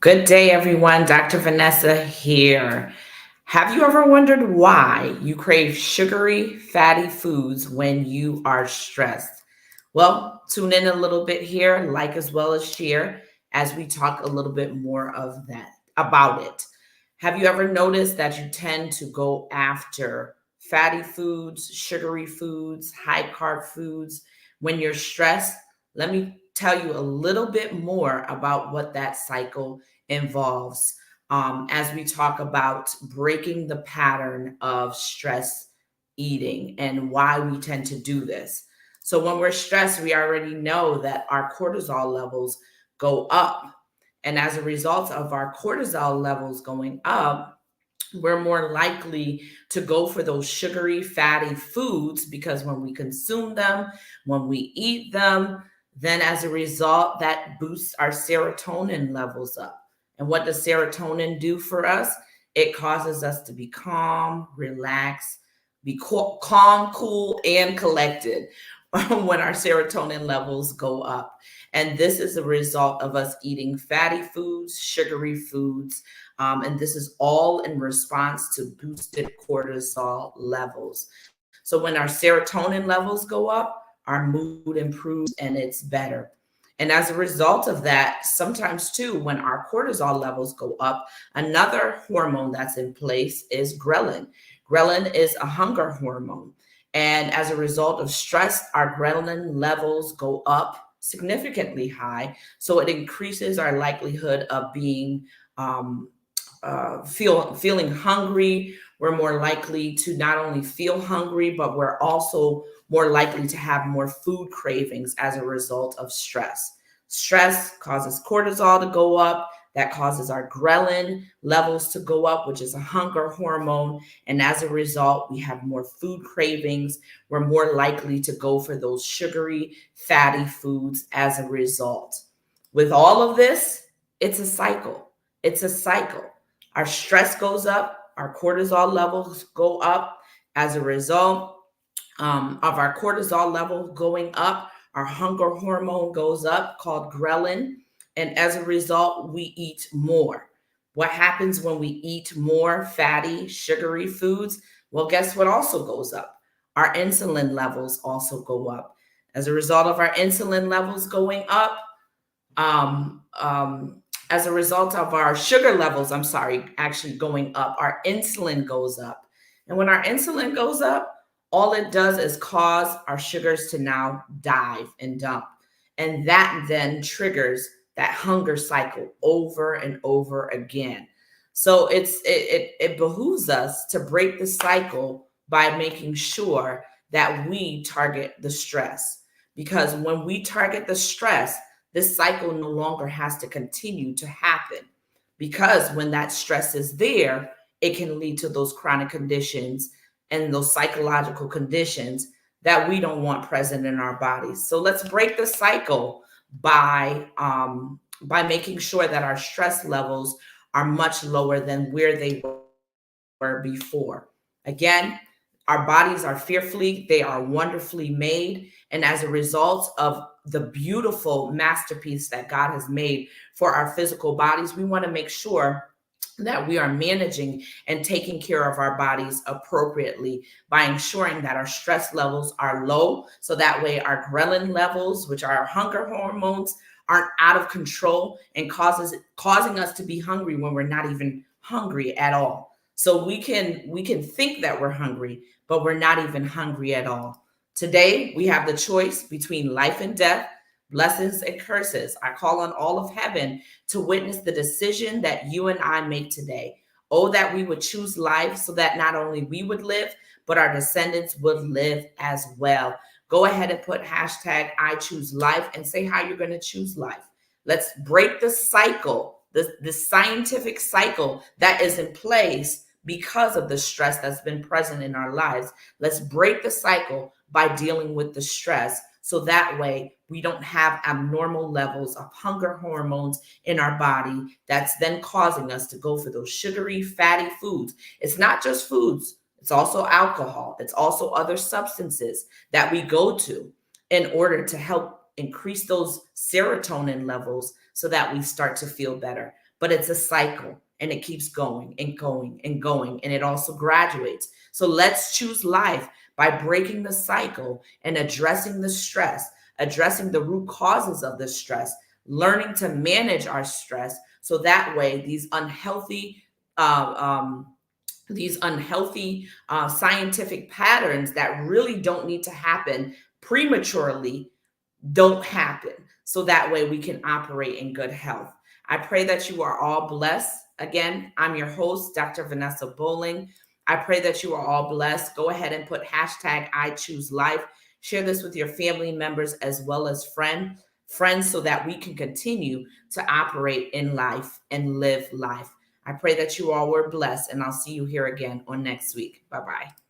Good day, everyone. Dr. Vanessa here. Have you ever wondered why you crave sugary, fatty foods when you are stressed? Well, tune in a little bit here, like as well as share, as we talk a little bit more of that about it. Have you ever noticed that you tend to go after fatty foods, sugary foods, high carb foods when you're stressed? Let me tell you a little bit more about what that cycle involves as we talk about breaking the pattern of stress eating and why we tend to do this. So, when we're stressed, we already know that our cortisol levels go up. And as a result of our cortisol levels going up, we're more likely to go for those sugary, fatty foods because when we consume them, when we eat them, then as a result, that boosts our serotonin levels up. And what does serotonin do for us? It causes us to be calm, relaxed, be calm, cool, and collected when our serotonin levels go up. And this is a result of us eating fatty foods, sugary foods, and this is all in response to boosted cortisol levels. So when our serotonin levels go up, our mood improves and it's better. And as a result of that, sometimes too, when our cortisol levels go up, another hormone that's in place is ghrelin. Ghrelin is a hunger hormone. And as a result of stress, our ghrelin levels go up significantly high. So it increases our likelihood of being feeling hungry. We're more likely to not only feel hungry, but we're also more likely to have more food cravings as a result of stress. Stress causes cortisol to go up. That causes our ghrelin levels to go up, which is a hunger hormone. And as a result, we have more food cravings. We're more likely to go for those sugary, fatty foods as a result. With all of this, it's a cycle. It's a cycle. Our stress goes up, our cortisol levels go up. As a result of our cortisol level going up, our hunger hormone goes up called ghrelin. And as a result, we eat more. What happens when we eat more fatty, sugary foods? Well, guess what also goes up? Our insulin levels also go up. As a result of our insulin levels going up, as a result of our sugar levels, I'm sorry, actually going up, our insulin goes up. And when our insulin goes up, all it does is cause our sugars to now dive and dump. And that then triggers that hunger cycle over and over again. So it behooves us to break the cycle by making sure that we target the stress. Because when we target the stress, this cycle no longer has to continue to happen, because when that stress is there, it can lead to those chronic conditions and those psychological conditions that we don't want present in our bodies. So let's break the cycle by making sure that our stress levels are much lower than where they were before. Again, our bodies are fearfully, they are wonderfully made. And as a result of the beautiful masterpiece that God has made for our physical bodies, we want to make sure that we are managing and taking care of our bodies appropriately by ensuring that our stress levels are low. So that way our ghrelin levels, which are our hunger hormones, aren't out of control and causing us to be hungry when we're not even hungry at all. So we can think that we're hungry, but we're not even hungry at all. Today we have the choice between life and death, blessings and curses. I call on all of heaven to witness the decision that you and I make today. Oh, that we would choose life so that not only we would live, but our descendants would live as well. Go ahead and put hashtag I choose life and say how you're going to choose life. Let's break the cycle, the scientific cycle that is in place because of the stress that's been present in our lives. Let's break the cycle by dealing with the stress, so that way we don't have abnormal levels of hunger hormones in our body that's then causing us to go for those sugary, fatty foods. It's not just foods, it's also alcohol, it's also other substances that we go to in order to help increase those serotonin levels so that we start to feel better. but it's a cycle and it keeps going and going and going, and it also graduates. So let's choose life by breaking the cycle and addressing the stress, addressing the root causes of the stress, learning to manage our stress so that way uh, um, these unhealthy scientific patterns that really don't need to happen prematurely don't happen. So that way we can operate in good health. I pray that you are all blessed. Again, I'm your host, Dr. Vanessa Bowling. I pray that you are all blessed. Go ahead and put hashtag I choose life. Share this with your family members as well as friends so that we can continue to operate in life and live life. I pray that you all were blessed, and I'll see you here again on next week. Bye bye.